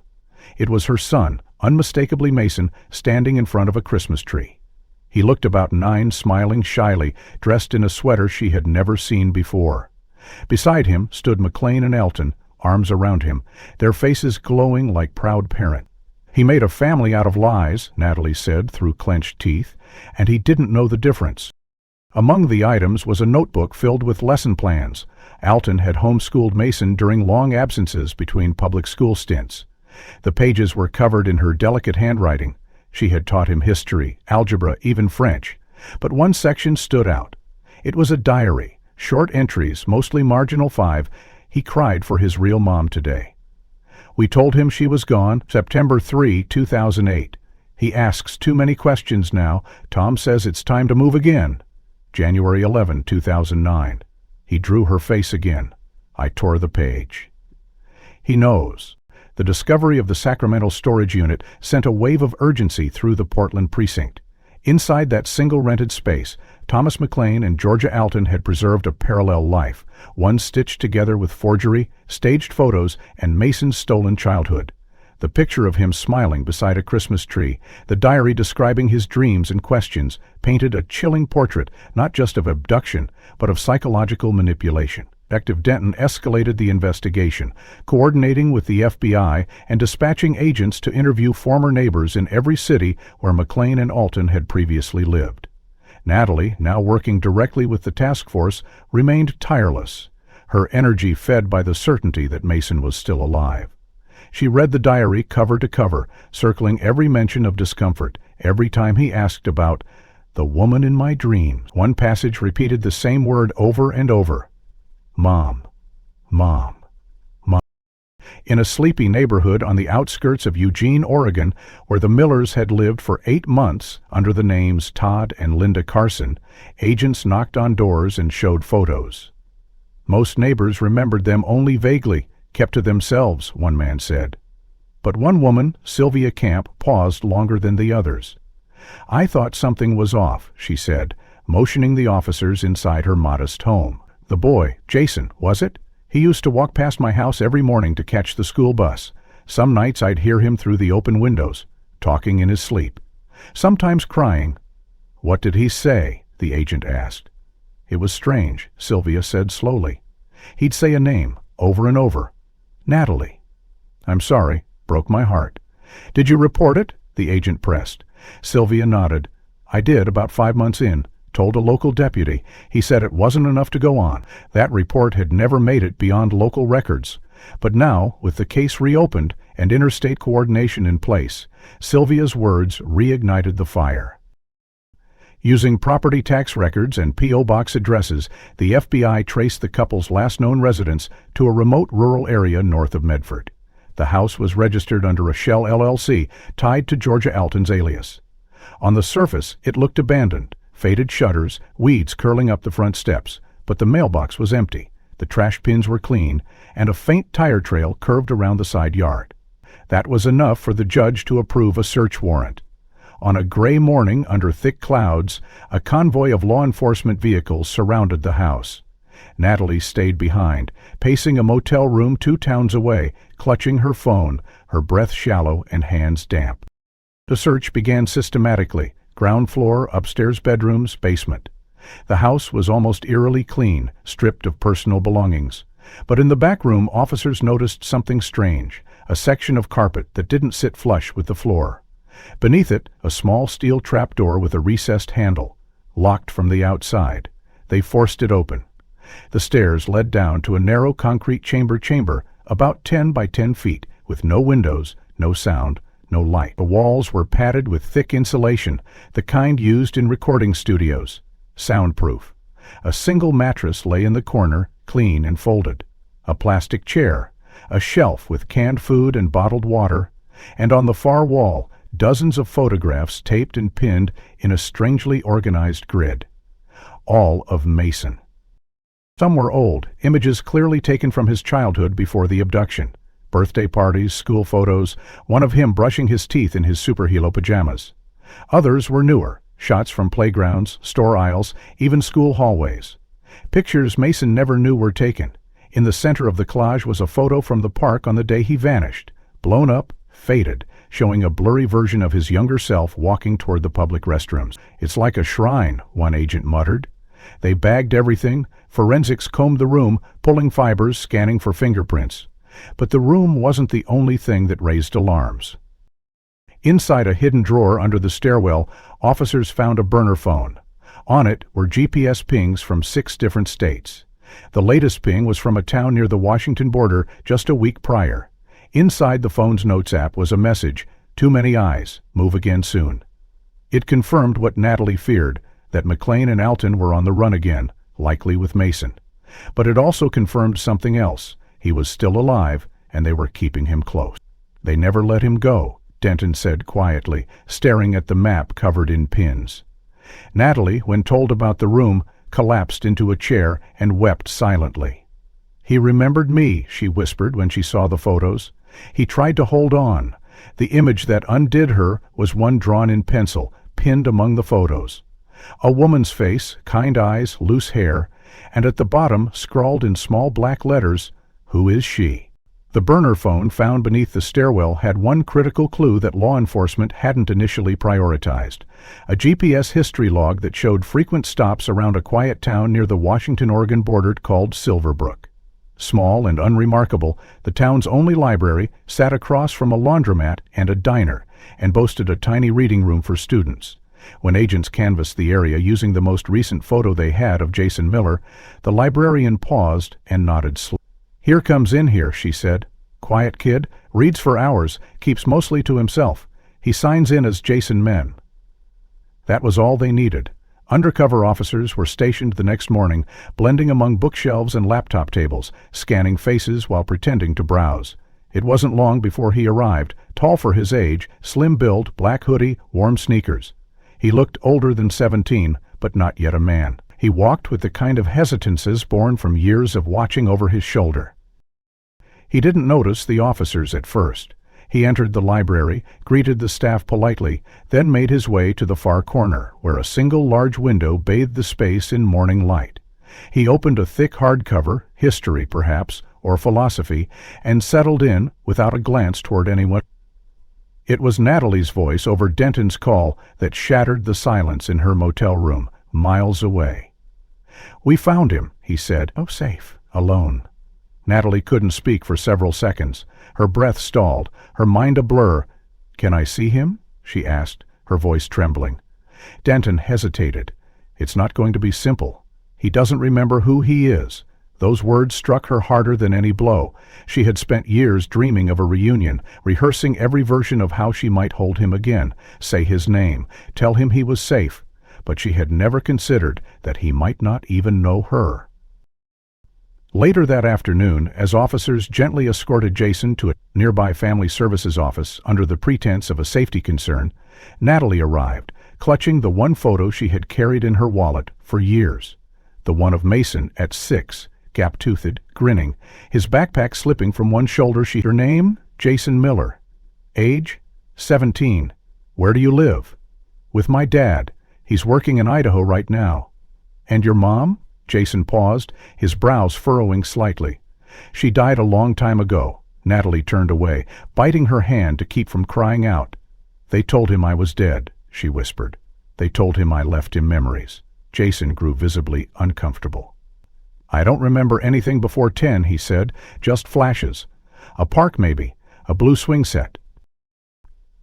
It was her son, unmistakably Mason, standing in front of a Christmas tree. He looked about 9, smiling shyly, dressed in a sweater she had never seen before. Beside him stood McLean and Alton, arms around him, their faces glowing like proud parents. "He made a family out of lies," Natalie said through clenched teeth, "and he didn't know the difference." Among the items was a notebook filled with lesson plans. Alton had homeschooled Mason during long absences between public school stints. The pages were covered in her delicate handwriting. She had taught him history, algebra, even French. But one section stood out. It was a diary, short entries, mostly marginal 5. He cried for his real mom today. "We told him she was gone, September 3, 2008. He asks too many questions now. Tom says it's time to move again. January 11, 2009. He drew her face again. I tore the page. He knows. The discovery of the Sacramento storage unit sent a wave of urgency through the Portland precinct. Inside that single rented space, Thomas McLean and Georgia Alton had preserved a parallel life, one stitched together with forgery, staged photos, and Mason's stolen childhood. The picture of him smiling beside a Christmas tree, the diary describing his dreams and questions, painted a chilling portrait not just of abduction, but of psychological manipulation. Detective Denton escalated the investigation, coordinating with the FBI and dispatching agents to interview former neighbors in every city where McLean and Alton had previously lived. Natalie, now working directly with the task force, remained tireless, her energy fed by the certainty that Mason was still alive. She read the diary cover to cover, circling every mention of discomfort, every time he asked about the woman in my dreams. One passage repeated the same word over and over. Mom, Mom, Mom. In a sleepy neighborhood on the outskirts of Eugene, Oregon, where the Millers had lived for 8 months under the names Todd and Linda Carson, agents knocked on doors and showed photos. Most neighbors remembered them only vaguely, kept to themselves, one man said. But one woman, Sylvia Camp, paused longer than the others. I thought something was off, she said, motioning the officers inside her modest home. The boy, Jason, was it? He used to walk past my house every morning to catch the school bus. Some nights I'd hear him through the open windows, talking in his sleep, sometimes crying. What did he say? The agent asked. It was strange, Sylvia said slowly. He'd say a name, over and over. Natalie. I'm sorry, broke my heart. Did you report it? The agent pressed. Sylvia nodded. I did, about 5 months in. Told a local deputy. He said it wasn't enough to go on. That report had never made it beyond local records. But now, with the case reopened and interstate coordination in place, Sylvia's words reignited the fire. Using property tax records and P.O. box addresses, the FBI traced the couple's last known residence to a remote rural area north of Medford. The house was registered under a Shell LLC tied to Georgia Alton's alias. On the surface, it looked abandoned. Faded shutters, weeds curling up the front steps, but the mailbox was empty, the trash bins were clean, and a faint tire trail curved around the side yard. That was enough for the judge to approve a search warrant. On a gray morning under thick clouds, a convoy of law enforcement vehicles surrounded the house. Natalie stayed behind, pacing a motel room 2 towns away, clutching her phone, her breath shallow and hands damp. The search began systematically. Ground floor, upstairs bedrooms, basement. The house was almost eerily clean, stripped of personal belongings. But in the back room, officers noticed something strange, a section of carpet that didn't sit flush with the floor. Beneath it, a small steel trapdoor with a recessed handle, locked from the outside. They forced it open. The stairs led down to a narrow concrete chamber about 10 by 10 feet, with no windows, no sound, no light. The walls were padded with thick insulation, the kind used in recording studios. Soundproof. A single mattress lay in the corner, clean and folded. A plastic chair, a shelf with canned food and bottled water, and on the far wall, dozens of photographs taped and pinned in a strangely organized grid. All of Mason. Some were old, images clearly taken from his childhood before the abduction. Birthday parties, school photos, one of him brushing his teeth in his superhero pajamas. Others were newer, shots from playgrounds, store aisles, even school hallways. Pictures Mason never knew were taken. In the center of the collage was a photo from the park on the day he vanished, blown up, faded, showing a blurry version of his younger self walking toward the public restrooms. It's like a shrine, one agent muttered. They bagged everything. Forensics combed the room, pulling fibers, scanning for fingerprints. But the room wasn't the only thing that raised alarms. Inside a hidden drawer under the stairwell, officers found a burner phone. On it were GPS pings from 6 different states. The latest ping was from a town near the Washington border just a week prior. Inside the phone's notes app was a message, "Too many eyes, move again soon." It confirmed what Natalie feared, that McLean and Alton were on the run again, likely with Mason. But it also confirmed something else. He was still alive, and they were keeping him close. They never let him go, Denton said quietly, staring at the map covered in pins. Natalie, when told about the room, collapsed into a chair and wept silently. "He remembered me," she whispered when she saw the photos. He tried to hold on. The image that undid her was one drawn in pencil, pinned among the photos. A woman's face, kind eyes, loose hair, and at the bottom, scrawled in small black letters, "Who is she?" The burner phone found beneath the stairwell had one critical clue that law enforcement hadn't initially prioritized: a GPS history log that showed frequent stops around a quiet town near the Washington-Oregon border called Silverbrook. Small and unremarkable, the town's only library sat across from a laundromat and a diner, and boasted a tiny reading room for students. When agents canvassed the area using the most recent photo they had of Jason Miller, the librarian paused and nodded slowly. "Here comes in here," she said. "Quiet kid, reads for hours, keeps mostly to himself. He signs in as Jason Men." That was all they needed. Undercover officers were stationed the next morning, blending among bookshelves and laptop tables, scanning faces while pretending to browse. It wasn't long before he arrived, tall for his age, slim build, black hoodie, warm sneakers. He looked older than 17, but not yet a man. He walked with the kind of hesitances born from years of watching over his shoulder. He didn't notice the officers at first. He entered the library, greeted the staff politely, then made his way to the far corner, where a single large window bathed the space in morning light. He opened a thick hardcover, history perhaps, or philosophy, and settled in without a glance toward anyone. It was Natalie's voice over Denton's call that shattered the silence in her motel room, miles away. "We found him," he said. "Oh, safe. Alone." Natalie couldn't speak for several seconds. Her breath stalled, her mind a blur. "Can I see him?" she asked, her voice trembling. Denton hesitated. "It's not going to be simple. He doesn't remember who he is." Those words struck her harder than any blow. She had spent years dreaming of a reunion, rehearsing every version of how she might hold him again, say his name, tell him he was safe, but she had never considered that he might not even know her. Later that afternoon, as officers gently escorted Jason to a nearby family services office under the pretense of a safety concern, Natalie arrived, clutching the one photo she had carried in her wallet for years. The one of Mason at 6, gap-toothed, grinning, his backpack slipping from one shoulder. Her name? Jason Miller. Age? 17. Where do you live? With my dad. He's working in Idaho right now. And your mom? Jason paused, his brows furrowing slightly. She died a long time ago. Natalie turned away, biting her hand to keep from crying out. They told him I was dead, she whispered. They told him I left him memories. Jason grew visibly uncomfortable. I don't remember anything before 10, he said, just flashes. A park maybe, a blue swing set.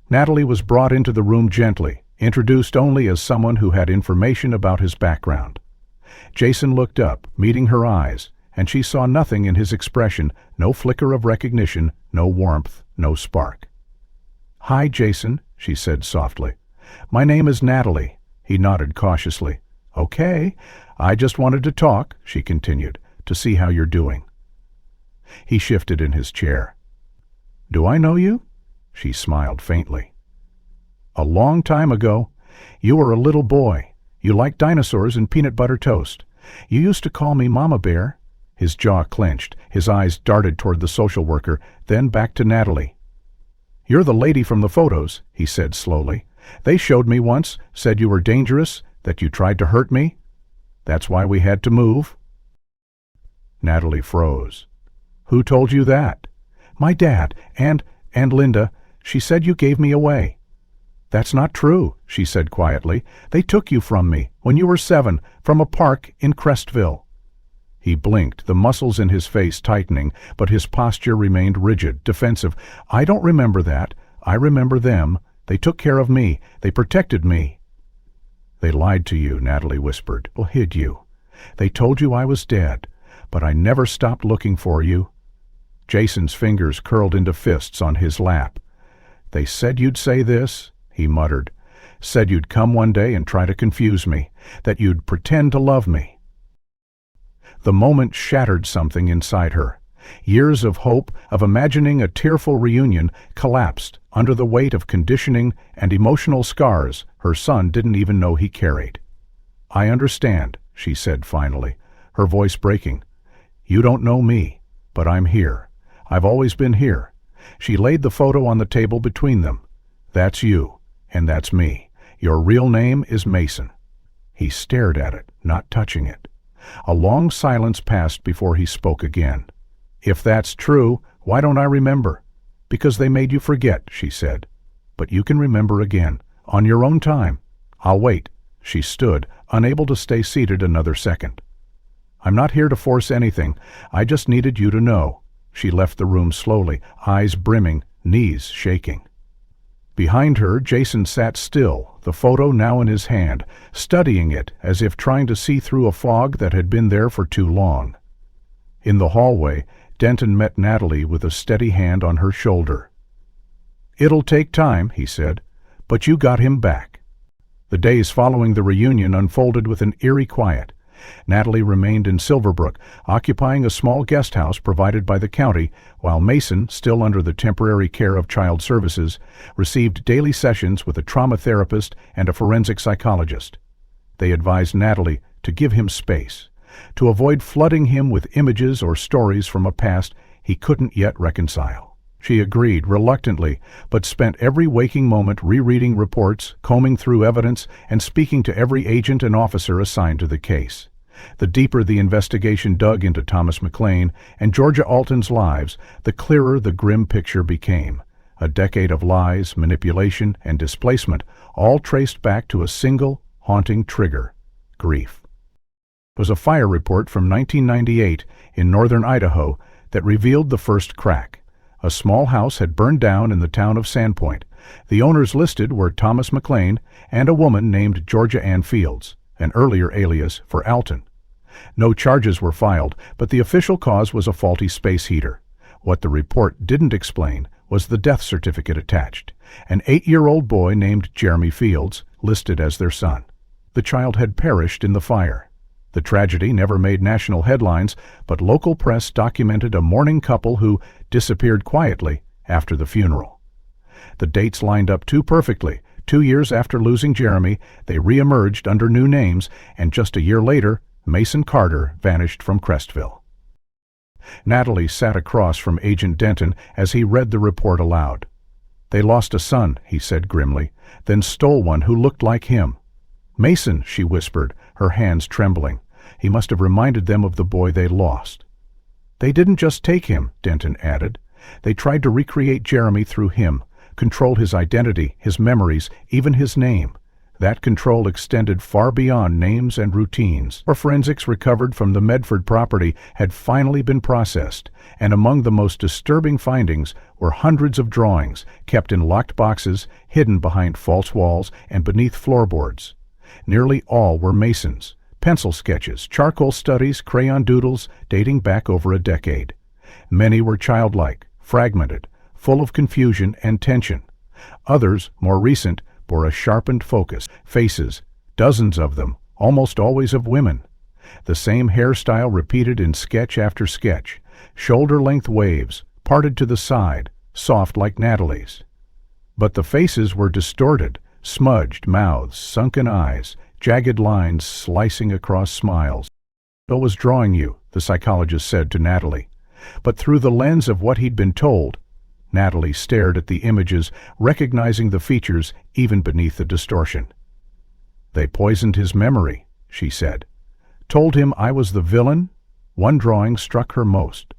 Natalie was brought into the room gently, introduced only as someone who had information about his background. Jason looked up, meeting her eyes, and she saw nothing in his expression, no flicker of recognition, no warmth, no spark. Hi, Jason, she said softly. My name is Natalie. He nodded cautiously. Okay, I just wanted to talk, she continued, to see how you're doing. He shifted in his chair. Do I know you? She smiled faintly. A long time ago. You were a little boy. You liked dinosaurs and peanut butter toast. You used to call me Mama Bear. His jaw clenched, his eyes darted toward the social worker, then back to Natalie. You're the lady from the photos, he said slowly. They showed me once, said you were dangerous, that you tried to hurt me. That's why we had to move. Natalie froze. Who told you that? My dad, and Linda. She said you gave me away. That's not true, she said quietly. They took you from me when you were 7, from a park in Crestville. He blinked, the muscles in his face tightening, but his posture remained rigid, defensive. I don't remember that. I remember them. They took care of me. They protected me. They lied to you, Natalie whispered, or hid you. They told you I was dead, but I never stopped looking for you. Jason's fingers curled into fists on his lap. They said you'd say this, he muttered. Said you'd come one day and try to confuse me, that you'd pretend to love me. The moment shattered something inside her. Years of hope, of imagining a tearful reunion, collapsed under the weight of conditioning and emotional scars her son didn't even know he carried. I understand, she said finally, her voice breaking. You don't know me, but I'm here. I've always been here. She laid the photo on the table between them. That's you, and that's me. Your real name is Mason. He stared at it, not touching it. A long silence passed before he spoke again. If that's true, Why don't I remember? Because they made you forget, she said. But you can remember again, on your own time. I'll wait. She stood, unable to stay seated another second. I'm not here to force anything. I just needed you to know. She left the room slowly, eyes brimming, knees shaking. Behind her, Jason sat still, the photo now in his hand, studying it as if trying to see through a fog that had been there for too long. In the hallway, Denton met Natalie with a steady hand on her shoulder. "It'll take time," he said, "but you got him back." The days following the reunion unfolded with an eerie quiet. Natalie remained in Silverbrook, occupying a small guest house provided by the county, while Mason, still under the temporary care of Child Services, received daily sessions with a trauma therapist and a forensic psychologist. They advised Natalie to give him space, to avoid flooding him with images or stories from a past he couldn't yet reconcile. She agreed reluctantly, but spent every waking moment rereading reports, combing through evidence, and speaking to every agent and officer assigned to the case. The deeper the investigation dug into Thomas McLean and Georgia Alton's lives, the clearer the grim picture became. A decade of lies, manipulation, and displacement, all traced back to a single, haunting trigger: grief. It was a fire report from 1998 in northern Idaho that revealed the first crack. A small house had burned down in the town of Sandpoint. The owners listed were Thomas McLean and a woman named Georgia Ann Fields, an earlier alias for Alton. No charges were filed, but the official cause was a faulty space heater. What the report didn't explain was the death certificate attached: an 8-year-old boy named Jeremy Fields, listed as their son. The child had perished in the fire. The tragedy never made national headlines, but local press documented a mourning couple who disappeared quietly after the funeral. The dates lined up too perfectly. 2 years after losing Jeremy, they re-emerged under new names, and just a year later, Mason Carter vanished from Crestville. Natalie sat across from Agent Denton as he read the report aloud. "They lost a son," he said grimly, "then stole one who looked like him." "Mason," she whispered, her hands trembling. He must have reminded them of the boy they lost. "They didn't just take him," Denton added. "They tried to recreate Jeremy through him, control his identity, his memories, even his name. That control extended far beyond names and routines." Forensics recovered from the Medford property had finally been processed, and among the most disturbing findings were hundreds of drawings kept in locked boxes, hidden behind false walls and beneath floorboards. Nearly all were Mason's: pencil sketches, charcoal studies, crayon doodles dating back over a decade. Many were childlike, fragmented, full of confusion and tension. Others, more recent, bore a sharpened focus: faces, dozens of them, almost always of women. The same hairstyle repeated in sketch after sketch: shoulder-length waves, parted to the side, soft like Natalie's. But the faces were distorted: smudged mouths, sunken eyes, jagged lines slicing across smiles. "Bill was drawing you," the psychologist said to Natalie. But through the lens of what he'd been told, Natalie stared at the images, recognizing the features even beneath the distortion. "They poisoned his memory," she said. "Told him I was the villain." One drawing struck her most.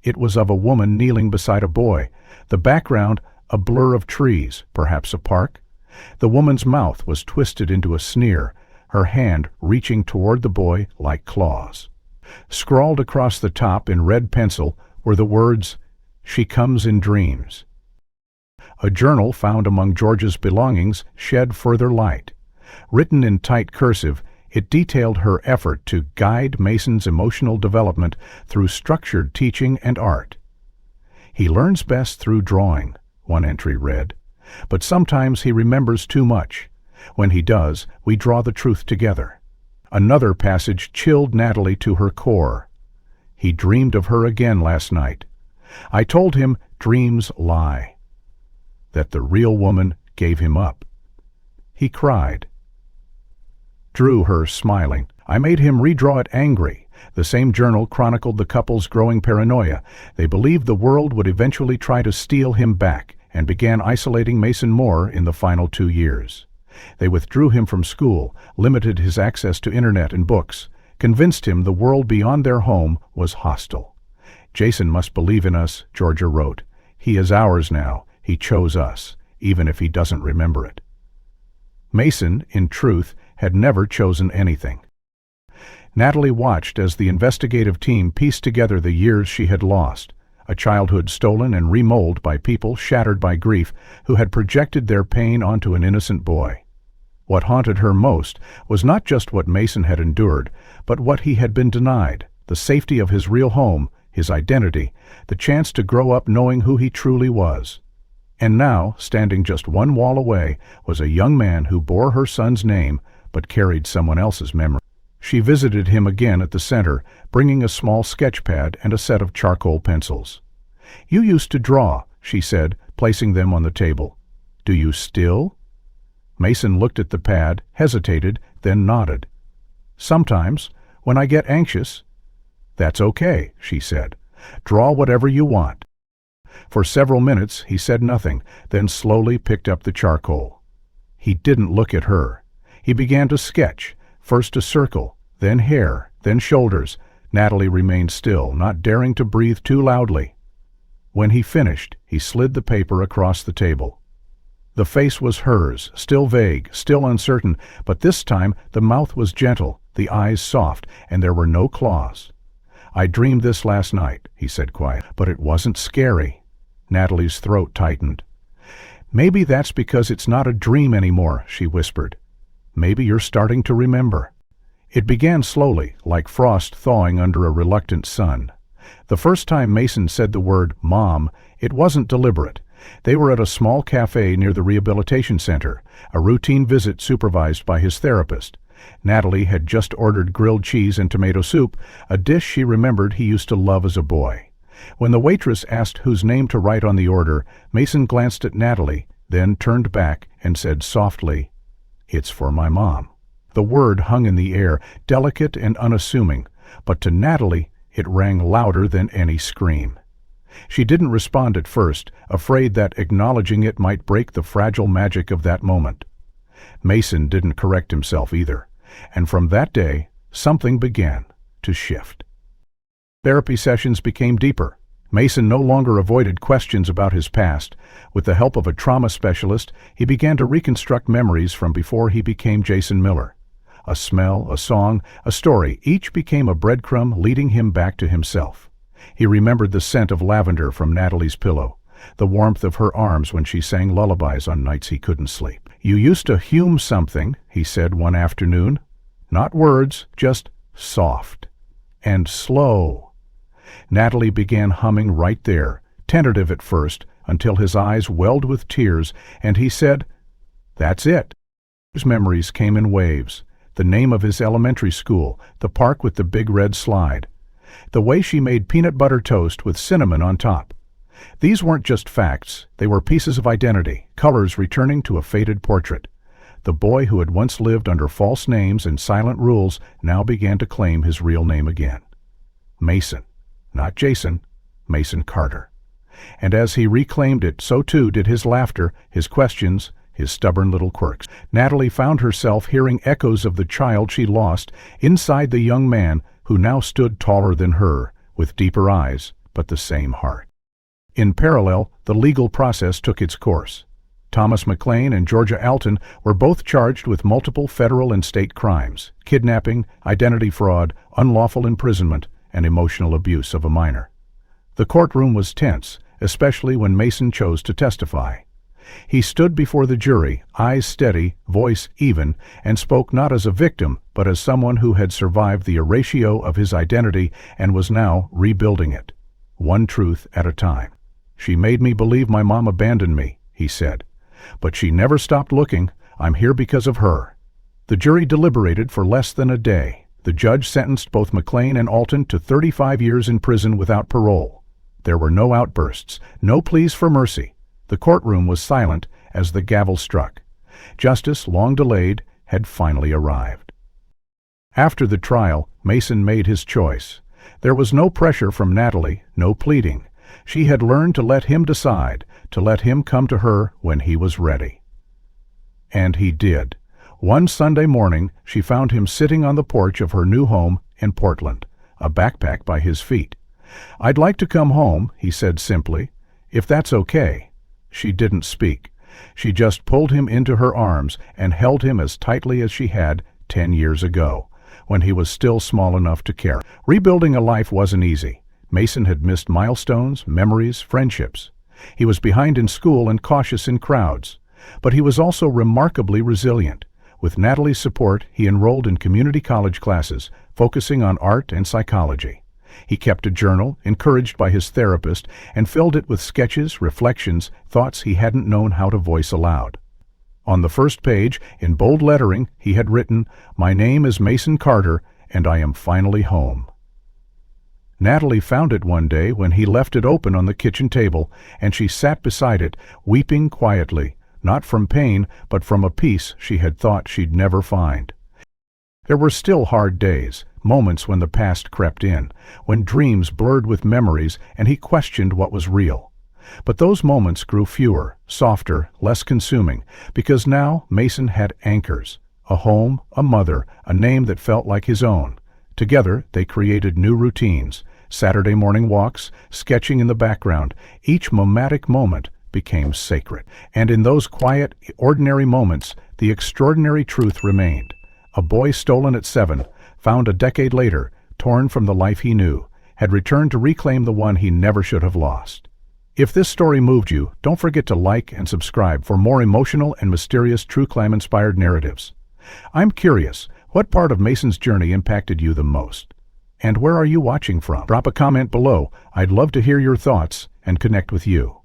It was of a woman kneeling beside a boy, the background a blur of trees, perhaps a park. The woman's mouth was twisted into a sneer, her hand reaching toward the boy like claws. Scrawled across the top in red pencil were the words, "She comes in dreams." A journal found among Georgia's belongings shed further light. Written in tight cursive, it detailed her effort to guide Mason's emotional development through structured teaching and art. "He learns best through drawing," one entry read. "But sometimes he remembers too much. When he does, we draw the truth together." Another passage chilled Natalie to her core. "He dreamed of her again last night. I told him dreams lie. That the real woman gave him up. He cried." Drew her smiling. "I made him redraw it angry." The same journal chronicled the couple's growing paranoia. They believed the world would eventually try to steal him back, and began isolating Mason more in the final 2 years. They withdrew him from school, limited his access to internet and books, convinced him the world beyond their home was hostile. "Jason must believe in us," Georgia wrote. "He is ours now. He chose us, even if he doesn't remember it." Mason, in truth, had never chosen anything. Natalie watched as the investigative team pieced together the years she had lost, a childhood stolen and remolded by people shattered by grief who had projected their pain onto an innocent boy. What haunted her most was not just what Mason had endured, but what he had been denied, the safety of his real home, his identity, the chance to grow up knowing who he truly was. And now, standing just one wall away, was a young man who bore her son's name but carried someone else's memory. She visited him again at the center, bringing a small sketch pad and a set of charcoal pencils. "You used to draw," she said, placing them on the table. "Do you still?" Mason looked at the pad, hesitated, then nodded. "Sometimes, when I get anxious." "That's okay," she said. "Draw whatever you want." For several minutes he said nothing, then slowly picked up the charcoal. He didn't look at her. He began to sketch, first a circle, then hair, then shoulders. Natalie remained still, not daring to breathe too loudly. When he finished, he slid the paper across the table. The face was hers, still vague, still uncertain, but this time the mouth was gentle, the eyes soft, and there were no claws. "I dreamed this last night," he said quietly, "but it wasn't scary." Natalie's throat tightened. "Maybe that's because it's not a dream anymore," she whispered. "Maybe you're starting to remember." It began slowly, like frost thawing under a reluctant sun. The first time Mason said the word "Mom," it wasn't deliberate. They were at a small cafe near the rehabilitation center, a routine visit supervised by his therapist. Natalie had just ordered grilled cheese and tomato soup, a dish she remembered he used to love as a boy. When the waitress asked whose name to write on the order, Mason glanced at Natalie, then turned back and said softly, "It's for my mom." The word hung in the air, delicate and unassuming, but to Natalie it rang louder than any scream. She didn't respond at first, afraid that acknowledging it might break the fragile magic of that moment. Mason didn't correct himself either, and from that day, something began to shift. Therapy sessions became deeper. Mason no longer avoided questions about his past. With the help of a trauma specialist, he began to reconstruct memories from before he became Jason Miller. A smell, a song, a story, each became a breadcrumb leading him back to himself. He remembered the scent of lavender from Natalie's pillow, the warmth of her arms when she sang lullabies on nights he couldn't sleep. "You used to hum something," he said one afternoon. "Not words, just soft and slow." Natalie began humming right there, tentative at first, until his eyes welled with tears, and he said, "That's it." His memories came in waves. The name of his elementary school, the park with the big red slide, the way she made peanut butter toast with cinnamon on top. These weren't just facts, they were pieces of identity, colors returning to a faded portrait. The boy who had once lived under false names and silent rules now began to claim his real name again. Mason. Not Jason, Mason Carter. And as he reclaimed it, so too did his laughter, his questions, his stubborn little quirks. Natalie found herself hearing echoes of the child she lost inside the young man who now stood taller than her, with deeper eyes, but the same heart. In parallel, the legal process took its course. Thomas McLean and Georgia Alton were both charged with multiple federal and state crimes: kidnapping, identity fraud, unlawful imprisonment, and emotional abuse of a minor. The courtroom was tense, especially when Mason chose to testify. He stood before the jury, eyes steady, voice even, and spoke not as a victim, but as someone who had survived the erasure of his identity and was now rebuilding it, one truth at a time. "She made me believe my mom abandoned me," he said. "But she never stopped looking. I'm here because of her." The jury deliberated for less than a day. The judge sentenced both McLean and Alton to 35 years in prison without parole. There were no outbursts, no pleas for mercy. The courtroom was silent as the gavel struck. Justice, long delayed, had finally arrived. After the trial, Mason made his choice. There was no pressure from Natalie, no pleading. She had learned to let him decide, to let him come to her when he was ready. And he did. One Sunday morning, she found him sitting on the porch of her new home in Portland, a backpack by his feet. "I'd like to come home," he said simply, "if that's okay." She didn't speak. She just pulled him into her arms and held him as tightly as she had 10 years ago, when he was still small enough to care. Rebuilding a life wasn't easy. Mason had missed milestones, memories, friendships. He was behind in school and cautious in crowds. But he was also remarkably resilient. With Natalie's support, he enrolled in community college classes, focusing on art and psychology. He kept a journal, encouraged by his therapist, and filled it with sketches, reflections, thoughts he hadn't known how to voice aloud. On the first page, in bold lettering, he had written, "My name is Mason Carter, and I am finally home." Natalie found it one day when he left it open on the kitchen table, and she sat beside it, weeping quietly, not from pain, but from a peace she had thought she'd never find. There were still hard days, moments when the past crept in, when dreams blurred with memories and he questioned what was real. But those moments grew fewer, softer, less consuming, because now Mason had anchors, a home, a mother, a name that felt like his own. Together, they created new routines, Saturday morning walks, sketching in the background. Each momatic moment became sacred. And in those quiet, ordinary moments, the extraordinary truth remained. A boy stolen at 7, found a decade later, torn from the life he knew, had returned to reclaim the one he never should have lost. If this story moved you, don't forget to like and subscribe for more emotional and mysterious true crime-inspired narratives. I'm curious, what part of Mason's journey impacted you the most? And where are you watching from? Drop a comment below. I'd love to hear your thoughts and connect with you.